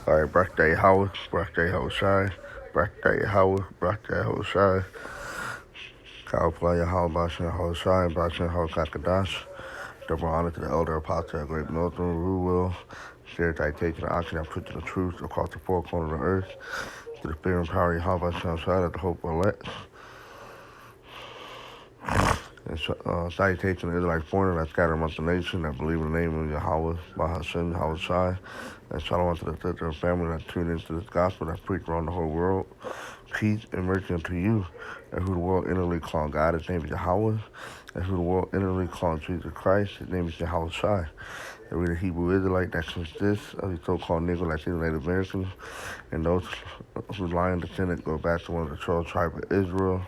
All right, birthday Howard, birthday Hoshai, birthday Howard, birthday Hoshai, California Howard, Boston Hoshai, Boston Howard Kakadash. Double honor to the elder apostle, great Milton, Ruel, shared citation, the oxygen, preaching the truth across the four corners of the earth, to the fear and power of Yahweh, Shah, at the hope of elect. And salutation to Israelite foreigners that scattered amongst the nation that believe in the name of Yahweh, Bahashem, Yahweh Shai. And shalom to the sister and family that tune into this gospel that preach around the whole world. Peace and mercy unto you, and who the world inwardly call God, his name is Yahweh. And who the world inwardly call Jesus Christ, his name is Yahweh Shai. And we the Hebrew Israelite that consists of the so-called Negro Latino Native Americans and those whose line descendant go back to one of the 12 tribes of Israel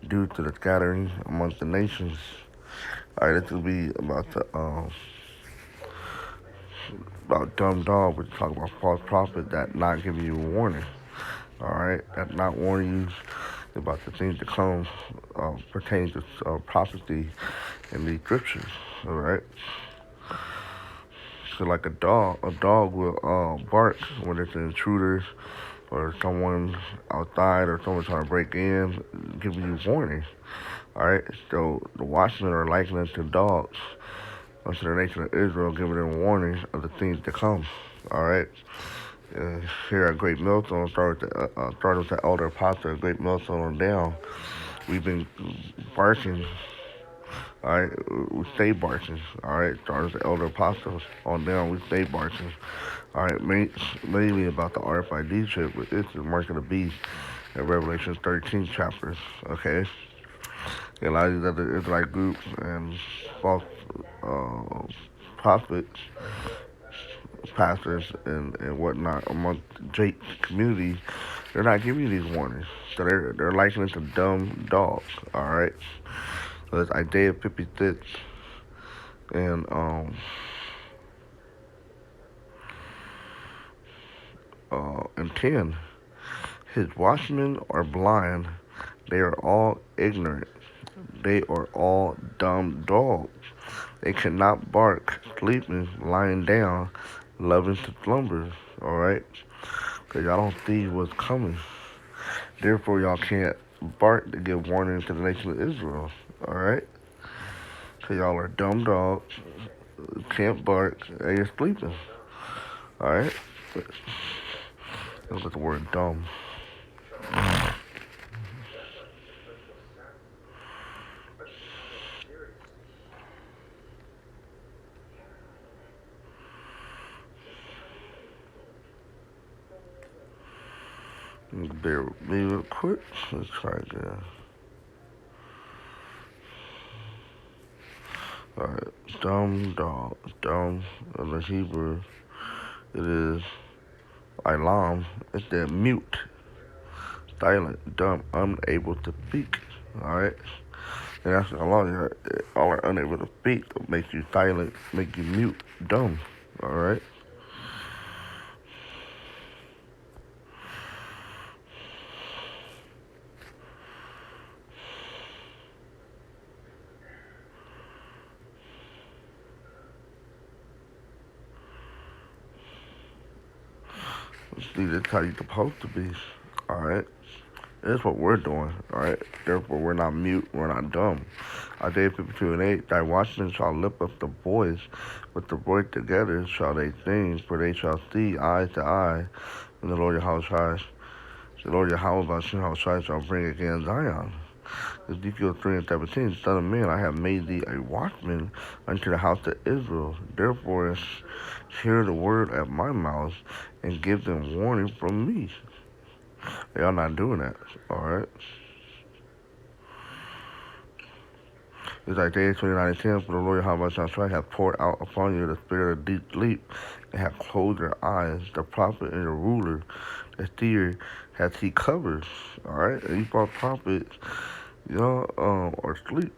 due to the scattering amongst the nations. All right, this will be about the about dumb dog. We're talking about false prophet that not giving you a warning. All right, that not warning you about the things to come pertaining to prophecy in the scriptures. All right. So like a dog will bark when it's an intruder or someone outside or someone trying to break in, giving you warning. All right. So the watchmen are likened to dogs unto the nation of Israel, giving them warning of the things to come. All right. Here at Great Millstone, start with the elder apostle at Great Millstone on down. We've been barking. All right, we stay barking. All right, start with the elder apostles on down. We stay barking. All right, mainly about the RFID chip, but this is mark of the beast in Revelation 13 chapters. Okay, and a lot of these other Israelite groups and false prophets, pastors, and whatnot among Jake's community, they're not giving you these warnings. So they're likening it to dumb dogs. All right. So it's Isaiah 56 and 10. His watchmen are blind. They are all ignorant. They are all dumb dogs. They cannot bark, sleeping, lying down, loving to slumber. All right, because y'all don't see what's coming. Therefore, y'all can't bark to give warning to the nation of Israel. All right, because y'all are dumb dogs, can't bark, and you're sleeping. All right. Look at the word dumb. Bear with me real quick. Let's try again. Alright, dumb dog. Dumb in the Hebrew, it is ilam. It's the mute, silent, dumb, unable to speak. Alright? And that's all are unable to speak. It makes you silent, make you mute, dumb. Alright? See, that's how you're supposed to be. Alright? That's what we're doing, alright? Therefore, we're not mute, we're not dumb. Isaiah 52:8, thy watchmen shall lift up the voice, with the voice together shall they sing, for they shall see eye to eye, and the Lord Yahweh shall bring again Zion. Ezekiel 3:17, Son of man, I have made thee a watchman unto the house of Israel. Therefore, hear the word at my mouth, and give them warning from me. Y'all not doing that, alright? It's Isaiah 29:10, for the Lord Yahweh Shai hath poured out upon you the spirit of deep sleep, and hath closed your eyes. The prophet and the ruler, the seer, hath he covered. Alright? And these false prophets, are asleep.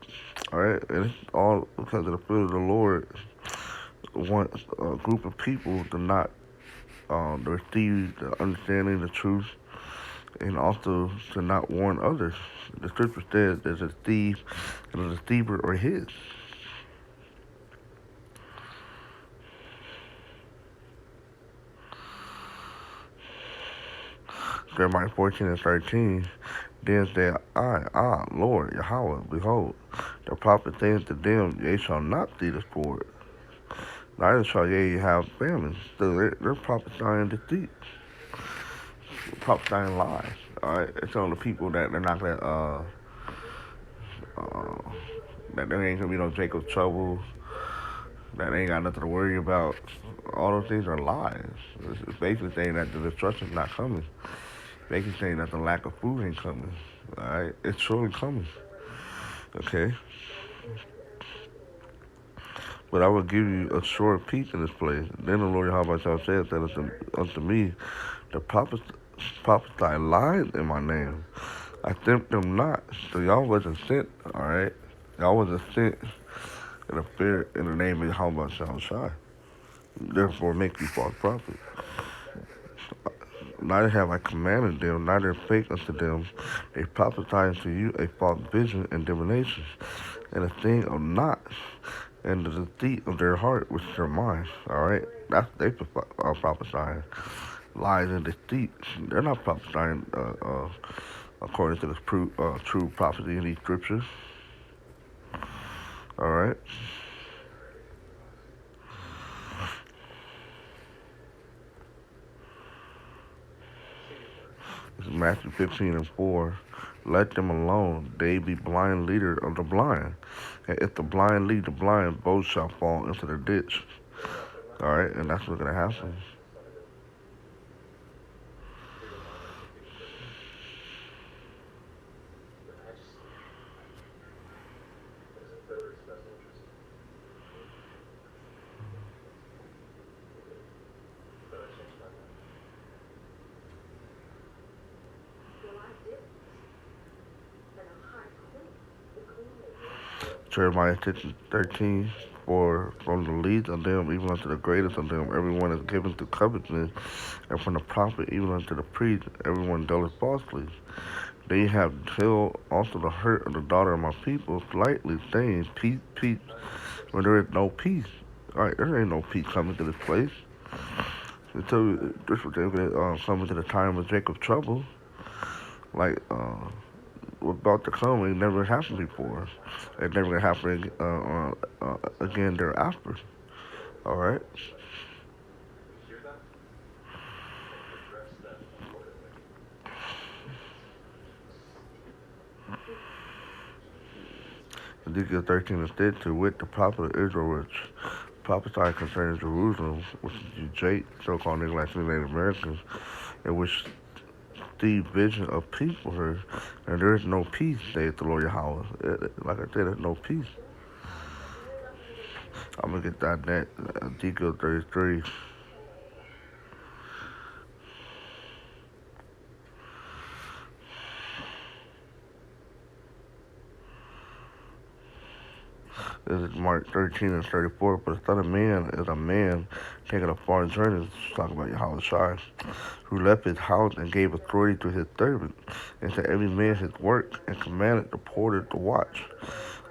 Alright? And it's all because of the fear of the Lord wants a group of people to not receive the understanding, the truth, and also to not warn others. The scripture says there's a thief and a deceiver or his. Jeremiah 14 and 13. Then said I, Lord, Yahweh, behold, the prophet saying to them, ye shall not see the sword, neither shall ye have famine. So they're prophesying deceit, prophesying lies. Alright, it's on the people that they're not gonna, uh, that there ain't gonna be no Jacob's trouble, that they ain't got nothing to worry about. All those things are lies. It's basically saying that the destruction's not coming. Basically saying that the lack of food ain't coming. Alright, it's surely coming. Okay, but I will give you a short peace in this place. Then the Lord Yahweh shall say that unto me, the prophesy lies in my name. I sent them not. So y'all wasn't sent, alright? Y'all wasn't sent in the spirit in the name of Yahweh shall shine. Therefore make you false prophets. Neither have I commanded them, neither spake unto them. They prophesy unto you a false vision and divination, and a thing of not, and the deceit of their heart, which is their mind. All right, that's they are prophesying lies and deceit. They're not prophesying according to the true prophecy in these scriptures. All right. This is Matthew 15 and 4. Let them alone. They be blind leaders of the blind. And if the blind lead the blind, both shall fall into the ditch. All right, and that's what's gonna happen. Jeremiah 13, for from the least of them even unto the greatest of them, everyone is given to covetousness, and from the prophet even unto the priest, everyone dealeth falsely. They have held also the hurt of the daughter of my people lightly, saying, peace, peace, when there is no peace. All right, there ain't no peace coming to this place. Until this was coming to the time of Jacob's trouble, like what's about to come, it never happened before. It never gonna happen again thereafter. All right. Ezekiel 13 instead to wit the prophet of Israel, which prophesied concerning Jerusalem, which is the Jake, so-called Negroes and Native Americans, in which the vision of peace for her, and there is no peace, saith the Lord Yahweh. Like I said, there's no peace. I'm gonna get that next. Ezekiel 33. This is Mark 13 and 34. But the Son of Man is a man taking a foreign journey. Talking about Yahweh Shai, who left his house and gave authority to his servant, and to every man his work, and commanded the porter to watch.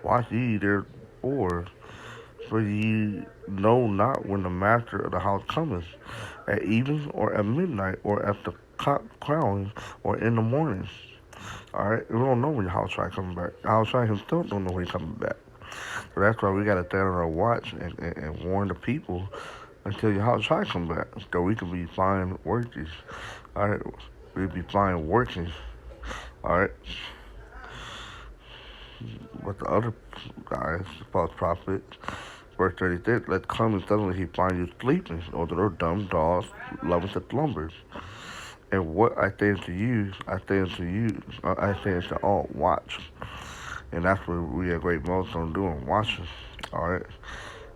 Watch ye therefore, for ye know not when the master of the house cometh, at even, or at midnight, or at the cock crowing, or in the morning. All right, we don't know when Yahweh coming back. Yahweh himself don't know when he's coming back. So that's why we got to stand on our watch and warn the people until Yahweh come back, so we can be fine workers. All right, we be fine working. All right. But the other guys, the false prophet, verse 36, let come and suddenly he find you sleeping, or the little dumb dogs loving to slumber. And what I say unto you, I say unto you, I say unto all, watch. And that's what we at Great Millstone doing, watching. All right.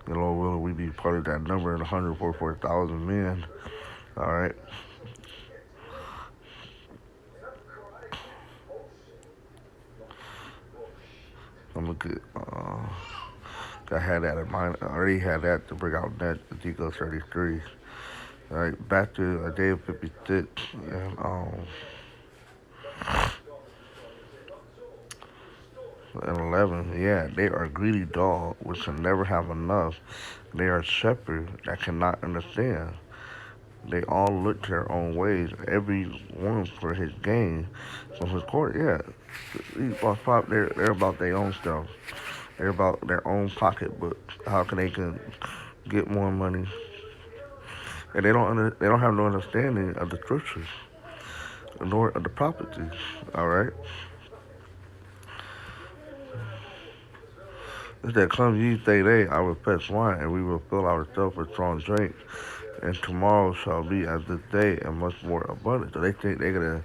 The Lord willing, we be part of that number, 144,000 men. All right. I'm gonna get. I had that in mind. I already had that to bring out that Ezekiel 33. All right. Back to Isaiah 56 and 11. Yeah, they are greedy dogs which can never have enough. They are shepherds that cannot understand. They all look their own ways, every one for his gain from his court. Yeah, these false prophets, they're about their own stuff. They're about their own pocketbook. How can they can get more money? And they don't have no understanding of the scriptures nor of the prophecies. All right, it's that come ye say they, I will fetch wine, and we will fill ourselves with strong drink, and tomorrow shall be as this day, and much more abundant. So they think they're gonna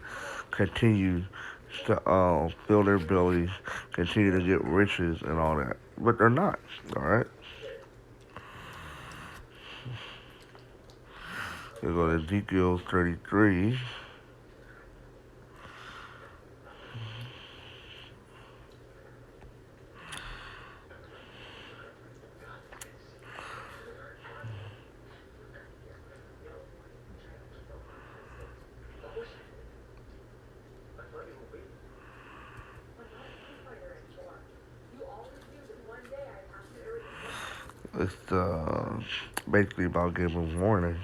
continue to fill their bellies, continue to get riches and all that, but they're not. All right, we go to Ezekiel 33. It's basically about giving warning.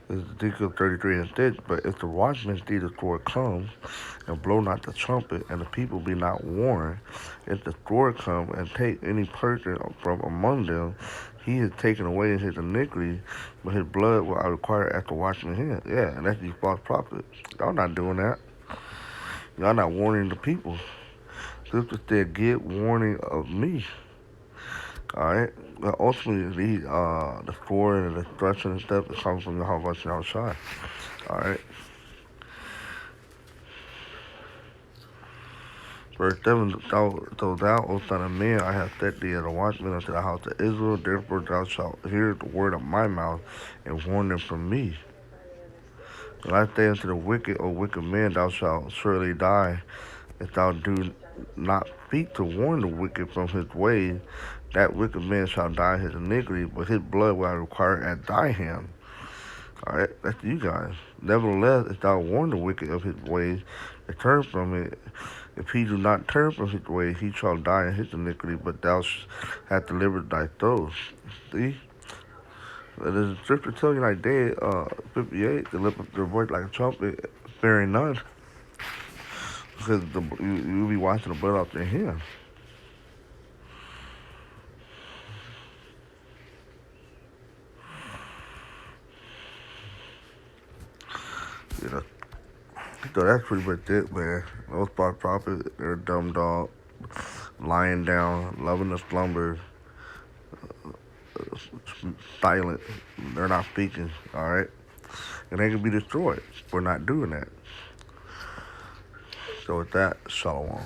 It's Ezekiel 33 and 6. But if the watchman see the sword come, and blow not the trumpet, and the people be not warned, if the sword come and take any person from among them, he is taken away in his iniquity, but his blood will I require at the watchman's hand. Yeah, and that's these false prophets. Y'all not doing that. Y'all not warning the people. Scripture said, get warning of me. Alright? But ultimately, the sword and the destruction and stuff is coming from the whole bunch outside. Alright? Verse 7, so thou, O son of man, I have set thee as a watchman unto the house of Israel, therefore thou shalt hear the word of my mouth, and warn them from me. When I say unto the wicked, O wicked man, thou shalt surely die, if thou do not speak to warn the wicked from his ways, that wicked man shall die in his iniquity, but his blood will I require at thy hand. Alright, that's you guys. Nevertheless, if thou warn the wicked of his ways, and turn from it, if he do not turn from his ways, he shall die in his iniquity, but thou hast delivered thy soul. See? The scripture tells you like Isaiah 58, to lift up their voice like a trumpet, fearing none. Because you'll be washing the blood off their hands. You know, so that's pretty much it, man. Those false prophets, they're a dumb dog, lying down, loving the slumber, silent. They're not speaking, all right? And they can be destroyed for not doing that. So with that, shalom.